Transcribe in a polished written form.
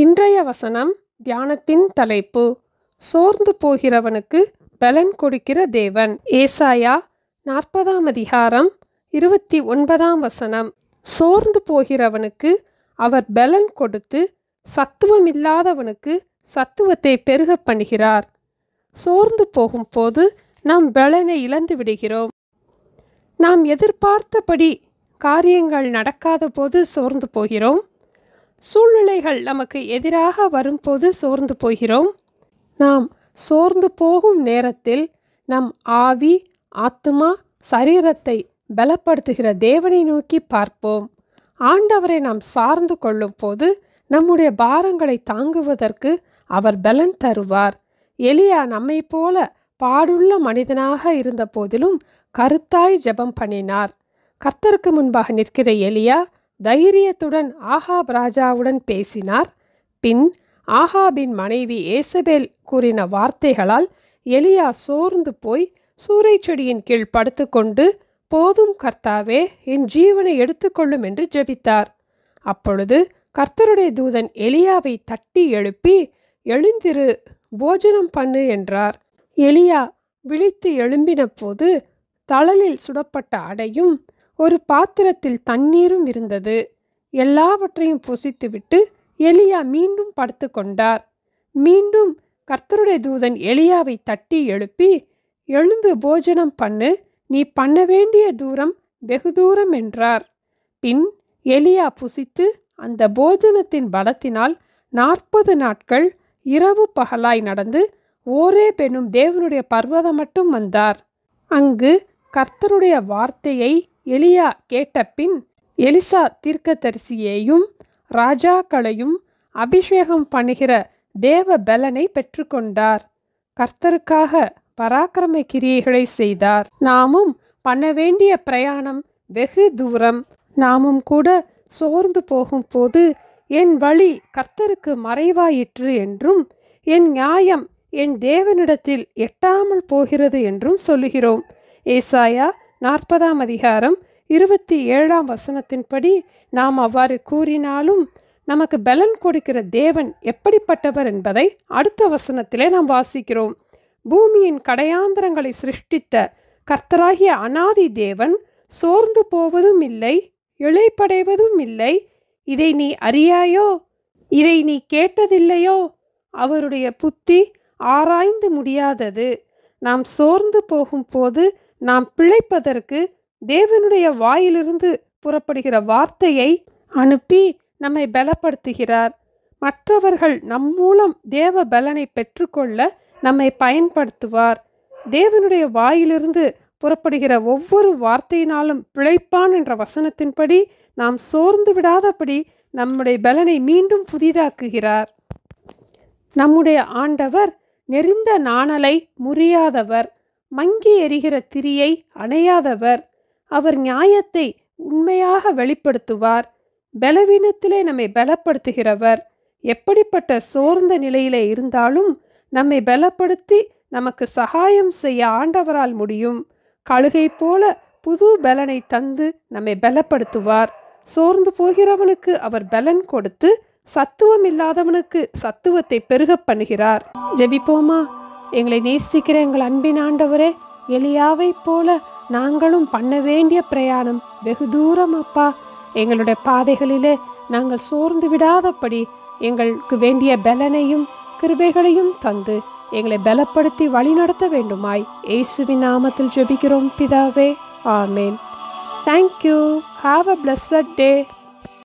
இன்றைய வசனம் தியானத்தின் தலைப்பு சோர்ந்து போகிறவனுக்கு பலன் கொடுக்கிற தேவன். ஏசாயா 40 அதிகாரம் 29 வசனம். சோர்ந்து போகிறவனுக்கு அவர் பலன் கொடுத்து சத்துவமில்லாதவனுக்கு சத்துவத்தை பெருக பண்ணுகிறார். சோர்ந்து போகும்போது நாம் பலனை இழந்து விடுகிறோம். நாம் எதிர்பார்த்தபடி காரியங்கள் நடக்காத போது சோர்ந்து போகிறோம். சூழ்நிலைகள் நமக்கு எதிராக வரும்போது சோர்ந்து போகிறோம். நாம் சோர்ந்து போகும் நேரத்தில் நம் ஆவி, ஆத்துமா, சரீரத்தை பலப்படுத்துகிற தேவனை நோக்கி பார்ப்போம். ஆண்டவரை நாம் சார்ந்து கொள்ளும் போது நம்முடைய பாரங்களை தாங்குவதற்கு அவர் பலன் தருவார். எலியா நம்மை போல பாடுள்ள மனிதனாக இருந்த போதிலும் கருத்தாய் ஜெபம் பண்ணினார். கர்த்தருக்கு முன்பாக நிற்கிற எலியா தைரியத்துடன் ஆகாப் ராஜாவுடன் பேசினார். பின் ஆகாபின் மனைவி ஏசபேல் கூறின வார்த்தைகளால் எலியா சோர்ந்து போய் சூறைச்செடியின் கீழ் படுத்துக்கொண்டு, போதும் கர்த்தாவே, என் ஜீவனை எடுத்துக்கொள்ளும் என்று ஜெபித்தார். அப்பொழுது கர்த்தருடைய தூதன் எலியாவை தட்டி எழுப்பி, எழுந்திரு, போஜனம் பண்ணு என்றார். எலியா விழித்து எழும்பின போது தழலில் சுடப்பட்ட அடையும் ஒரு பாத்திரத்தில் தண்ணீரும் இருந்தது. எல்லாவற்றையும் புசித்துவிட்டு எலியா மீண்டும் படுத்து கொண்டார். மீண்டும் கர்த்தருடைய தூதன் எலியாவை தட்டி எழுப்பி, எழுந்து போஜனம் பண்ணு, நீ பண்ண வேண்டிய தூரம் வெகு தூரம் என்றார். பின் எலியா புசித்து அந்த போஜனத்தின் பலத்தினால் 40 நாட்கள் இரவு பகலாய் நடந்து ஓரேப் என்னும் தேவனுடைய பர்வதம் மட்டும் வந்தார். அங்கு கர்த்தருடைய வார்த்தையை எலியா கேட்டபின் எலிசா தீர்க்கதரிசியையும் ராஜாக்களையும் அபிஷேகம் பண்ணுகிற தேவ பலனை பெற்றுக்கொண்டார். கர்த்தருக்காக பராக்கிரம கிரியைகளை செய்தார். நாமும் பண்ண வேண்டிய பிரயாணம் வெகு தூரம். நாமும் கூட சோர்ந்து போகும்போது என் வழி கர்த்தருக்கு மறைவாயிற்று என்றும், என் நியாயம் என் தேவனிடத்தில் எட்டாமல் போகிறது என்றும் சொல்லுகிறோம். ஏசாயா 40 அதிகாரம் 27 வசனத்தின்படி நாம் அவ்வாறு கூறினாலும் நமக்கு பலன் கொடுக்கிற தேவன் எப்படிப்பட்டவர் என்பதை அடுத்த வசனத்திலே நாம் வாசிக்கிறோம். பூமியின் கடையாந்தரங்களை சிருஷ்டித்த கர்த்தராகிய அநாதி தேவன் சோர்ந்து போவதும் இல்லை, இளைப்படைவதும் இல்லை. இதை நீ அறியாயோ? இதை நீ கேட்டதில்லையோ? அவருடைய புத்தி ஆராய்ந்து முடியாதது. நாம் சோர்ந்து போகும்போது நாம் பிழைப்பதற்கு தேவனுடைய வாயிலிருந்து புறப்படுகிற வார்த்தையை அனுப்பி நம்மை பலப்படுத்துகிறார். மற்றவர்கள் நம் மூலம் தேவ பலனை பெற்றுக்கொள்ள நம்மை பயன்படுத்துவார். தேவனுடைய வாயிலிருந்து புறப்படுகிற ஒவ்வொரு வார்த்தையினாலும் பிழைப்பான் என்ற வசனத்தின்படி நாம் சோர்ந்து விடாதபடி நம்முடைய பலனை மீண்டும் புதிதாக்குகிறார். நம்முடைய ஆண்டவர் நெறிந்த நாணலை முறியாதவர், மங்கி எரிகிற திரியை அணையாதவர். அவர் நியாயத்தை உண்மையாக வெளிப்படுத்துவார். பலவீனத்திலே நம்மை பலப்படுத்துகிறவர். எப்படிப்பட்ட சோர்ந்த நிலையிலே இருந்தாலும் நம்மை பலப்படுத்தி நமக்கு சகாயம் செய்ய ஆண்டவரால் முடியும். கழுகை போல புது பலனை தந்து நம்மை பலப்படுத்துவார். சோர்ந்து போகிறவனுக்கு அவர் பலன் கொடுத்து சத்துவம் இல்லாதவனுக்கு சத்துவத்தை பெருக பண்ணுகிறார். ஜெபிப்போமா? எங்களை நேசிக்கிற எங்கள் அன்பின் ஆண்டவரே, எலியாவை போல நாங்களும் பண்ண வேண்டிய பிரயாணம் வெகு தூரம் அப்பா. எங்களுடைய பாதைகளிலே நாங்கள் சோர்ந்து விடாதபடி எங்களுக்கு வேண்டிய பலனையும் கிருபைகளையும் தந்து எங்களை பலப்படுத்தி வழிநடத்த வேண்டுமாய் இயேசுவின் நாமத்தில் ஜெபிக்கிறோம் பிதாவே. ஆமேன். Thank you. Have a blessed day.